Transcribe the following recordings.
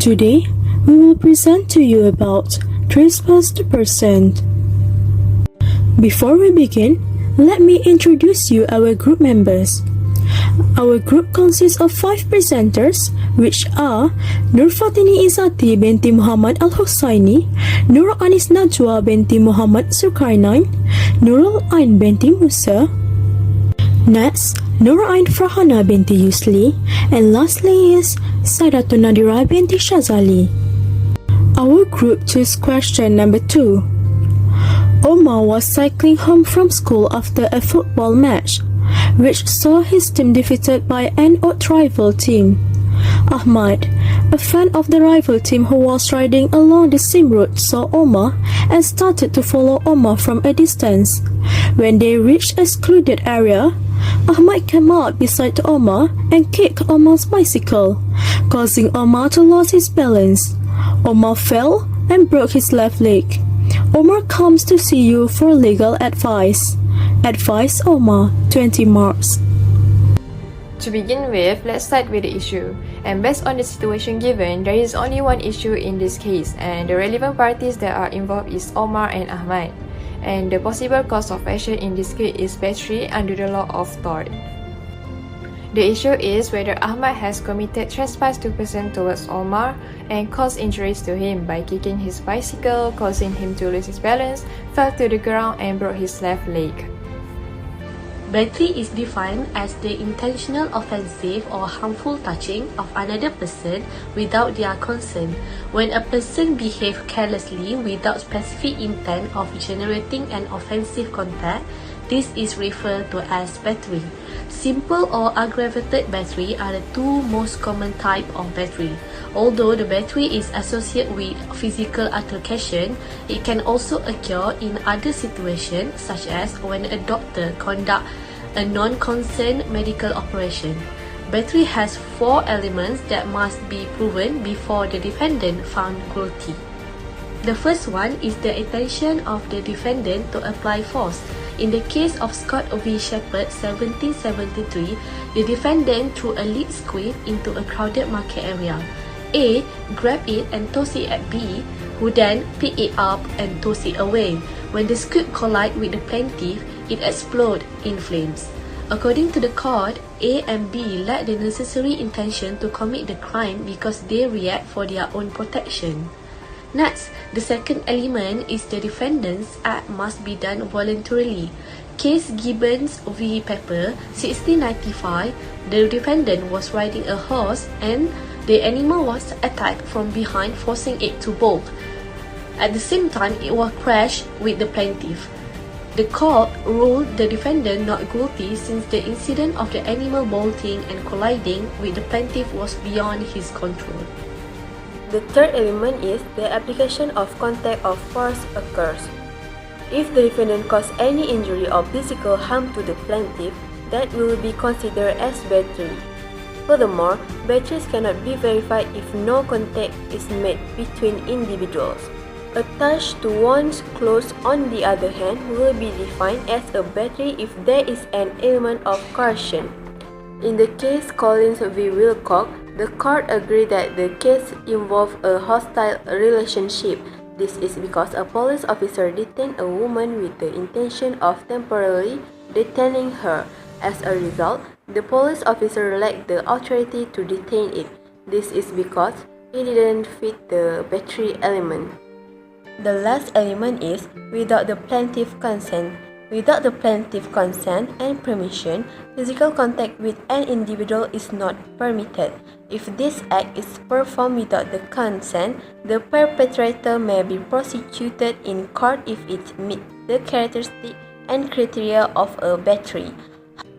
Today, we will present to you about Treaspass the person. Before we begin, let me introduce you our group members. Our group consists of 5 presenters, which are Nurfatini Izzati Binti Muhamad Alhussaini, Nur Ain Najwa Binti Muhammad Zulkarnain, Nurul Ain Binti Musa. Next, Nur Ain Farhanah Binti Yuslie, and lastly is Saidatun Nadhirah Binti Shazali. Our group chose question number 2. Omar was cycling home from school after a football match, which saw his team defeated by an odd rival team. Ahmad, a fan of the rival team who was riding along the same road, saw Omar and started to follow Omar from a distance. When they reached a secluded area, Ahmad came out beside Omar and kicked Omar's bicycle, causing Omar to lose his balance. Omar fell and broke his left leg. Omar comes to see you for legal advice. Advise Omar, 20 marks. To begin with, let's start with the issue. And based on the situation given, there is only one issue in this case, and the relevant parties that are involved is Omar and Ahmad. And the possible cause of action in this case is battery under the law of tort. The issue is whether Ahmad has committed trespass to person towards Omar and caused injuries to him by kicking his bicycle, causing him to lose his balance, fell to the ground and broke his left leg. Battery is defined as the intentional offensive or harmful touching of another person without their consent. When a person behaves carelessly without specific intent of generating an offensive contact, this is referred to as battery. Simple or aggravated battery are the two most common types of battery. Although the battery is associated with physical altercation, it can also occur in other situations such as when a doctor conducts a non-consent medical operation. Battery has 4 elements that must be proven before the defendant found guilty. The first one is the intention of the defendant to apply force. In the case of Scott V. Shepherd, 1773, the defendant threw a lead squid into a crowded market area. A grabbed it and tossed it at B, who then picked it up and tossed it away. When the squid collided with the plaintiff, it exploded in flames. According to the court, A and B lacked the necessary intention to commit the crime because they react for their own protection. Next, the second element is the defendant's act must be done voluntarily. Case Gibbons v. Pepper, 1695, the defendant was riding a horse and the animal was attacked from behind, forcing it to bolt. At the same time, it was crashed with the plaintiff. The court ruled the defendant not guilty since the incident of the animal bolting and colliding with the plaintiff was beyond his control. The third element is the application of contact of force occurs. If the defendant caused any injury or physical harm to the plaintiff, that will be considered as battery. Furthermore, batteries cannot be verified if no contact is made between individuals. A touch to one's clothes, on the other hand, will be defined as a battery if there is an element of coercion. In the case Collins v. Wilcox, the court agreed that the case involved a hostile relationship. This is because a police officer detained a woman with the intention of temporarily detaining her. As a result, the police officer lacked the authority to detain it. This is because it didn't fit the battery element. The last element is without the plaintiff's consent. Without the plaintiff's consent and permission, physical contact with an individual is not permitted. If this act is performed without the consent, the perpetrator may be prosecuted in court if it meets the characteristics and criteria of a battery.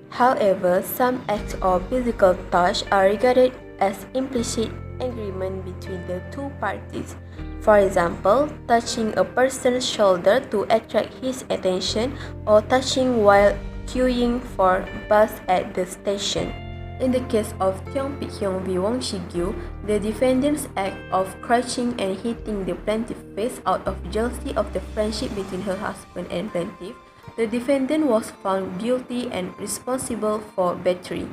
However, some acts of physical touch are regarded as implicit agreement between the two parties. For example, touching a person's shoulder to attract his attention or touching while queuing for bus at the station. In the case of Tiong Pik Hyong v. Wong Shigyu, the defendant's act of crouching and hitting the plaintiff's face out of jealousy of the friendship between her husband and plaintiff, the defendant was found guilty and responsible for battery.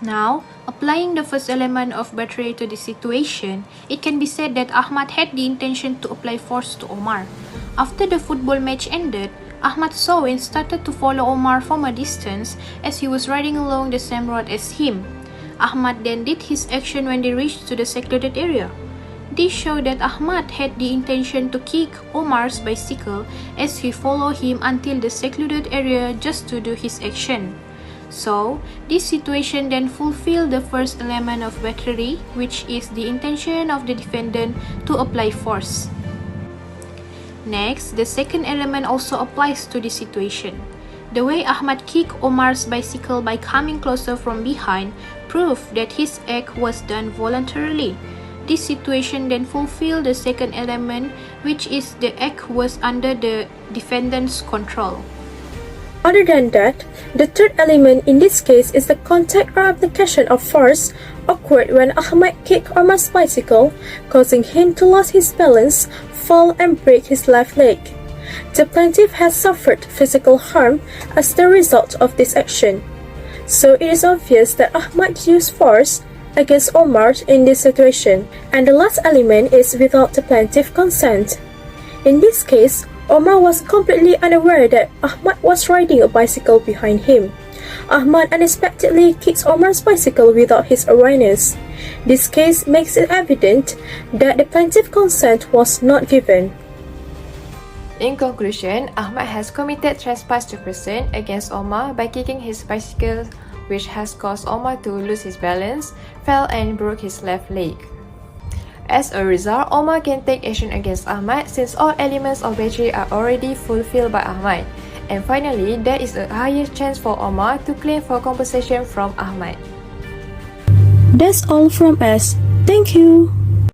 Now, applying the first element of battery to the situation, it can be said that Ahmad had the intention to apply force to Omar. After the football match ended, Ahmad saw and started to follow Omar from a distance as he was riding along the same road as him. Ahmad then did his action when they reached to the secluded area. This showed that Ahmad had the intention to kick Omar's bicycle as he followed him until the secluded area just to do his action. So, this situation then fulfilled the first element of battery, which is the intention of the defendant to apply force. Next, the second element also applies to this situation. The way Ahmad kicked Omar's bicycle by coming closer from behind proved that his act was done voluntarily. This situation then fulfilled the second element, which is the act was under the defendant's control. Other than that, the third element in this case is the contact or application of force occurred when Ahmad kicked Omar's bicycle, causing him to lose his balance, fall and break his left leg. The plaintiff has suffered physical harm as the result of this action. So it is obvious that Ahmad used force against Omar in this situation, and the last element is without the plaintiff's consent. In this case, Omar was completely unaware that Ahmad was riding a bicycle behind him. Ahmad unexpectedly kicks Omar's bicycle without his awareness. This case makes it evident that the plaintiff's consent was not given. In conclusion, Ahmad has committed trespass to person against Omar by kicking his bicycle, which has caused Omar to lose his balance, fell and broke his left leg. As a result, Omar can take action against Ahmad since all elements of battery are already fulfilled by Ahmad. And finally, there is a higher chance for Omar to claim for compensation from Ahmad. That's all from us. Thank you.